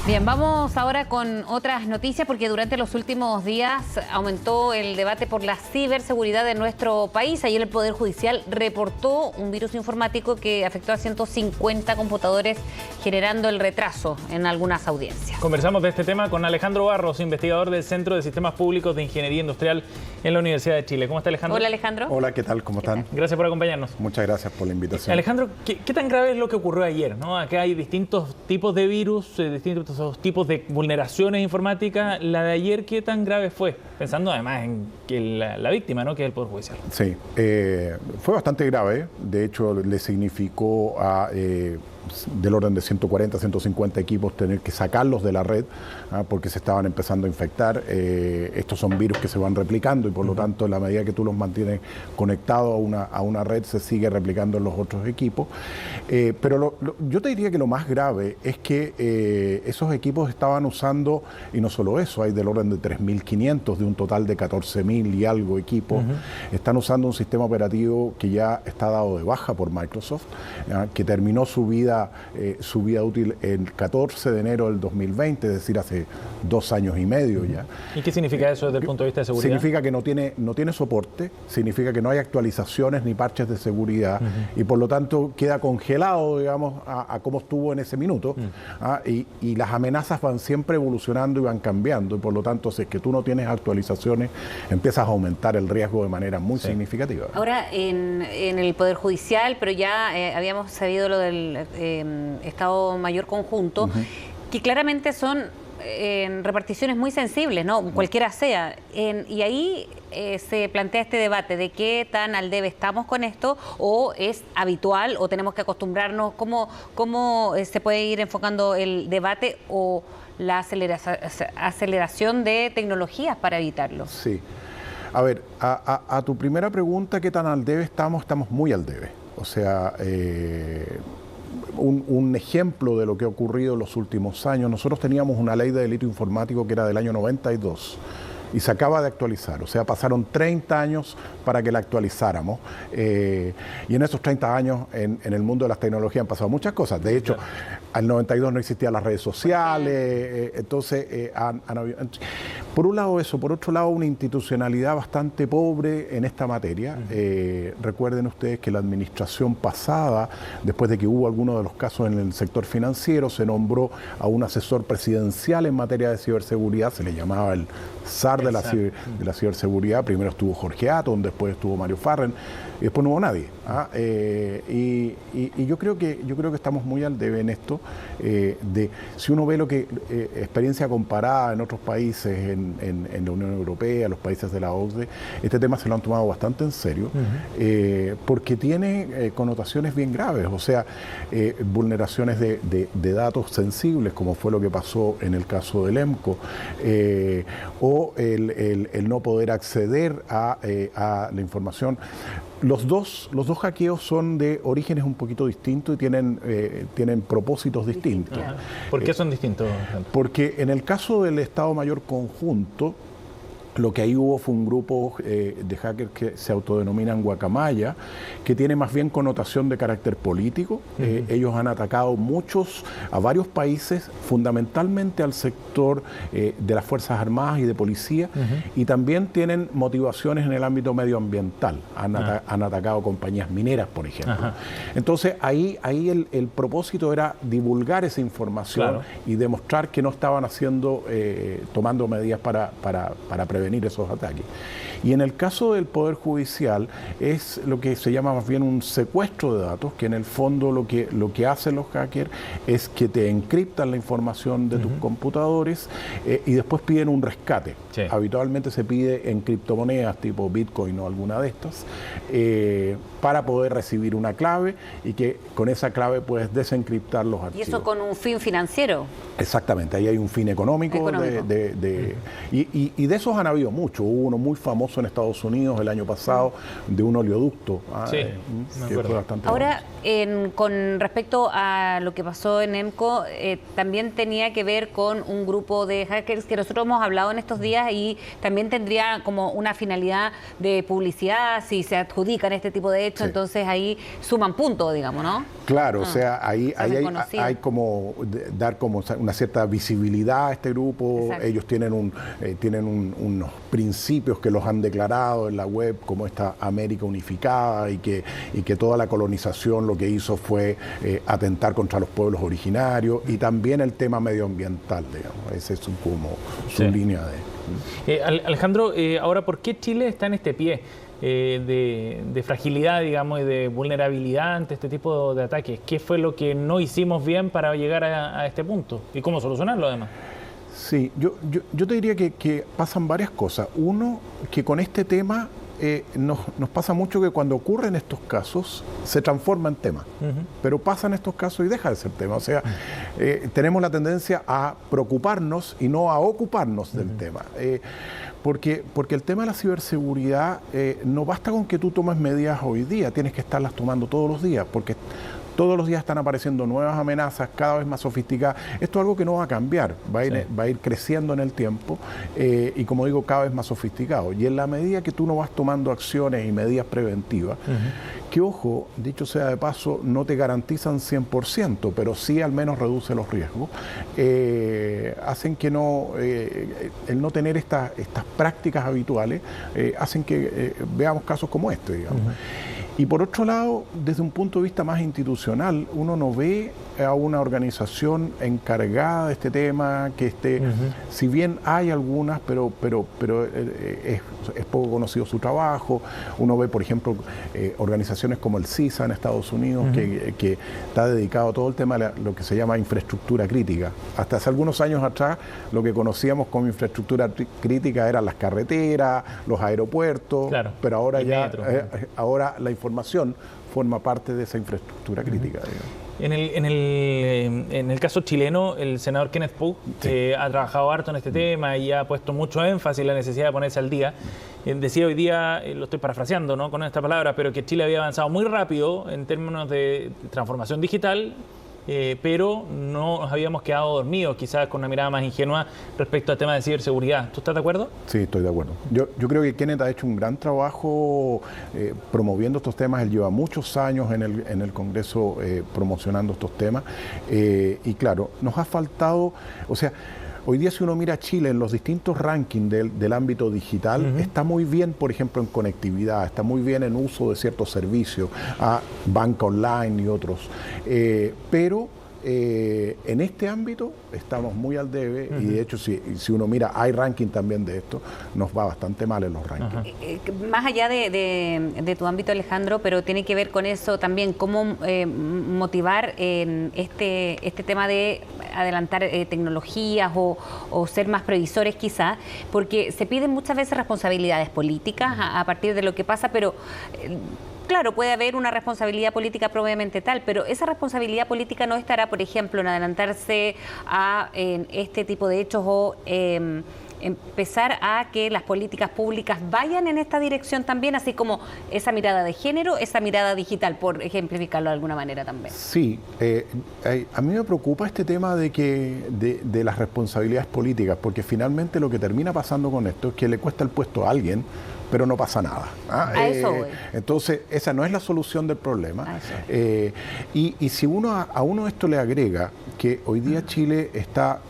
Bien, vamos ahora con otras noticias porque durante los últimos días aumentó el debate por la ciberseguridad de nuestro país. Ayer el Poder Judicial reportó un virus informático que afectó a 150 computadores, generando el retraso en algunas audiencias. Conversamos de este tema con Alejandro Barros, investigador del Centro de Sistemas Públicos de Ingeniería Industrial en la Universidad de Chile. ¿Cómo está, Alejandro? Hola, Alejandro. Hola, ¿qué tal? ¿Cómo están? Gracias por acompañarnos. Muchas gracias por la invitación. Alejandro, ¿qué tan grave es lo que ocurrió ayer, ¿no? Acá hay distintos tipos de virus, distintos tipos de vulneraciones informáticas. La de ayer, ¿qué tan grave fue? Pensando además en que la víctima, ¿no?, que es el Poder Judicial. Sí, fue bastante grave. De hecho, le significó del orden de 140, 150 equipos tener que sacarlos de la red porque se estaban empezando a infectar. Estos son virus que se van replicando y por lo tanto, en la medida que tú los mantienes conectados a una red, se sigue replicando en los otros equipos. Pero yo te diría que lo más grave es que esos equipos estaban usando, y no solo eso, hay del orden de 3.500 de un total de 14.000 y algo equipos, están usando un sistema operativo que ya está dado de baja por Microsoft, que terminó su vida útil el 14 de enero del 2020, es decir, hace 2 años y medio ya. ¿Y qué significa eso desde el punto de vista de seguridad? Significa que no tiene soporte, significa que no hay actualizaciones ni parches de seguridad y por lo tanto queda congelado, digamos, a cómo estuvo en ese minuto. Y las amenazas van siempre evolucionando y van cambiando y por lo tanto, si es que tú no tienes actualizaciones, empiezas a aumentar el riesgo de manera muy significativa. Ahora, en el Poder Judicial, pero ya habíamos sabido lo del Estado Mayor Conjunto, que claramente son reparticiones muy sensibles, ¿no? Cualquiera sea. Y ahí se plantea este debate de qué tan al debe estamos con esto, o es habitual, o tenemos que acostumbrarnos. ¿Cómo se puede ir enfocando el debate o la aceleración de tecnologías para evitarlo? Sí. A ver, a tu primera pregunta, ¿qué tan al debe estamos? Estamos muy al debe. O sea, un ejemplo de lo que ha ocurrido en los últimos años, nosotros teníamos una ley de delito informático que era del año 92 y se acaba de actualizar, o sea, pasaron 30 años para que la actualizáramos y en esos 30 años en el mundo de las tecnologías han pasado muchas cosas. De hecho, al 92 no existían las redes sociales, entonces han habido, por un lado eso, por otro lado una institucionalidad bastante pobre en esta materia. Recuerden ustedes que la administración pasada, después de que hubo algunos de los casos en el sector financiero, se nombró a un asesor presidencial en materia de ciberseguridad, se le llamaba el SAR de la ciberseguridad. Primero estuvo Jorge Atton, después estuvo Mario Farren y después no hubo nadie. Y yo creo que estamos muy al debe en esto. Si uno ve lo que experiencia comparada en otros países, en la Unión Europea, los países de la OCDE, este tema se lo han tomado bastante en serio, porque tiene connotaciones bien graves, o sea, vulneraciones de datos sensibles, como fue lo que pasó en el caso del EMCO, o el no poder acceder a la información. Los dos hackeos son de orígenes un poquito distintos y tienen propósitos distintos. ¿Por qué son distintos? Porque en el caso del Estado Mayor Conjunto, lo que ahí hubo fue un grupo de hackers que se autodenominan Guacamaya, que tiene más bien connotación de carácter político. Ellos han atacado a varios países, fundamentalmente al sector de las Fuerzas Armadas y de policía, y también tienen motivaciones en el ámbito medioambiental. Han atacado compañías mineras, por ejemplo. Entonces, ahí el propósito era divulgar esa información y demostrar que no estaban tomando medidas para prevenir esos ataques. Y en el caso del Poder Judicial es lo que se llama más bien un secuestro de datos, que en el fondo lo que hacen los hackers es que te encriptan la información de tus computadores y después piden un rescate. Habitualmente se pide en criptomonedas tipo Bitcoin o alguna de estas para poder recibir una clave y que con esa clave puedes desencriptar los archivos. ¿Y eso con un fin financiero? Exactamente, ahí hay un fin económico. Y de esos han habido muchos. Hubo uno muy famoso famoso en Estados Unidos el año pasado de un oleoducto. Sí, que fue bastante Ahora, con respecto a lo que pasó en EMCO, también tenía que ver con un grupo de hackers que nosotros hemos hablado en estos días y también tendría como una finalidad de publicidad, si se adjudican este tipo de hechos, entonces ahí suman puntos, digamos, ¿no? Claro, o sea, ahí hay como dar como una cierta visibilidad a este grupo. Exacto. Ellos tienen unos principios que los han declarado en la web como esta América unificada y que toda la colonización lo que hizo fue atentar contra los pueblos originarios y también el tema medioambiental, digamos. Esa es como su línea de... Alejandro, ahora, ¿por qué Chile está en este pie de fragilidad, digamos, y de vulnerabilidad ante este tipo de ataques? ¿Qué fue lo que no hicimos bien para llegar a este punto? ¿Y cómo solucionarlo, además? Sí, yo te diría que pasan varias cosas. Uno, que con este tema nos pasa mucho que cuando ocurren estos casos se transforma en tema, pero pasan estos casos y deja de ser tema. O sea, tenemos la tendencia a preocuparnos y no a ocuparnos del tema. Porque el tema de la ciberseguridad no basta con que tú tomes medidas hoy día, tienes que estarlas tomando todos los días, porque todos los días están apareciendo nuevas amenazas, cada vez más sofisticadas. Esto es algo que no va a cambiar, va a ir creciendo en el tiempo y, como digo, cada vez más sofisticado. Y en la medida que tú no vas tomando acciones y medidas preventivas, que, ojo, dicho sea de paso, no te garantizan 100%, pero sí al menos reduce los riesgos, hacen que el no tener estas prácticas habituales, hacen que veamos casos como este, digamos. Y por otro lado, desde un punto de vista más institucional, uno no ve a una organización encargada de este tema, que si bien hay algunas, pero es poco conocido su trabajo. Uno ve, por ejemplo, organizaciones como el CISA en Estados Unidos, que está dedicado a todo el tema de lo que se llama infraestructura crítica. Hasta hace algunos años atrás, lo que conocíamos como infraestructura crítica eran las carreteras, los aeropuertos, claro, pero ahora ahora la información forma parte de esa infraestructura crítica, digamos. En el caso chileno, el senador Kenneth Poe ha trabajado harto en este tema y ha puesto mucho énfasis en la necesidad de ponerse al día. Decía hoy día, lo estoy parafraseando, ¿no?, con esta palabra, pero que Chile había avanzado muy rápido en términos de transformación digital, pero no nos habíamos quedado dormidos, quizás con una mirada más ingenua respecto al tema de ciberseguridad. ¿Tú estás de acuerdo? Sí, estoy de acuerdo. Yo creo que Kenneth ha hecho un gran trabajo promoviendo estos temas. Él lleva muchos años en el Congreso promocionando estos temas y claro, nos ha faltado, o sea, hoy día si uno mira a Chile en los distintos rankings del ámbito digital, está muy bien, por ejemplo, en conectividad, está muy bien en uso de ciertos servicios, banca online y otros, pero en este ámbito estamos muy al debe y de hecho si uno mira, hay ranking también de esto, nos va bastante mal en los rankings. Más allá de tu ámbito, Alejandro, pero tiene que ver con eso también, cómo motivar este tema de adelantar tecnologías o ser más previsores quizás, porque se piden muchas veces responsabilidades políticas a partir de lo que pasa, pero... Claro, puede haber una responsabilidad política propiamente tal, pero esa responsabilidad política no estará, por ejemplo, en adelantarse a este tipo de hechos o empezar a que las políticas públicas vayan en esta dirección también, así como esa mirada de género, esa mirada digital, por ejemplificarlo de alguna manera también. Sí, a mí me preocupa este tema de las responsabilidades políticas, porque finalmente lo que termina pasando con esto es que le cuesta el puesto a alguien, pero no pasa nada. A eso voy. Entonces, esa no es la solución del problema. Y si a uno esto le agrega que hoy día Chile está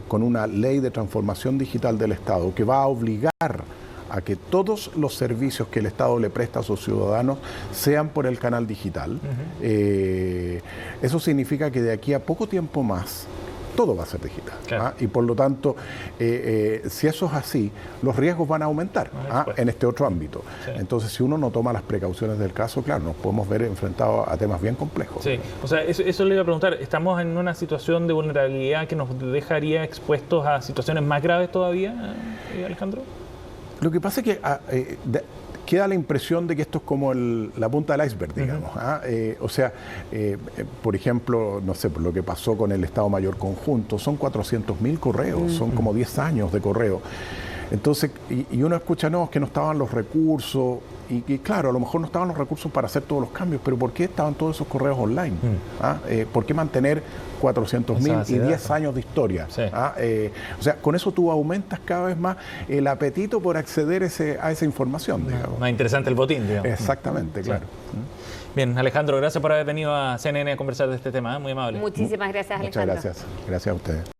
con una ley de transformación digital del Estado que va a obligar a que todos los servicios que el Estado le presta a sus ciudadanos sean por el canal digital, eso significa que de aquí a poco tiempo más todo va a ser digital. Claro. Y por lo tanto, si eso es así, los riesgos van a aumentar en este otro ámbito. Sí. Entonces, si uno no toma las precauciones del caso, claro, nos podemos ver enfrentados a temas bien complejos. Sí, o sea, eso le iba a preguntar. ¿Estamos en una situación de vulnerabilidad que nos dejaría expuestos a situaciones más graves todavía, Alejandro? Lo que pasa es que queda la impresión de que esto es como la punta del iceberg, digamos. O sea, por ejemplo, no sé, por lo que pasó con el Estado Mayor Conjunto, son 400.000 correos, son como 10 años de correo. Entonces, y uno escucha, no, es que no estaban los recursos, y claro, a lo mejor no estaban los recursos para hacer todos los cambios, pero ¿por qué estaban todos esos correos online? ¿Por qué mantener 400.000 y 10 años de historia? Sí. O sea, con eso tú aumentas cada vez más el apetito por acceder a esa información, digamos. Más interesante el botín, digamos. Exactamente, claro. Bien, Alejandro, gracias por haber venido a CNN a conversar de este tema, muy amable. Muchísimas gracias, Alejandro. Muchas gracias. Gracias a ustedes.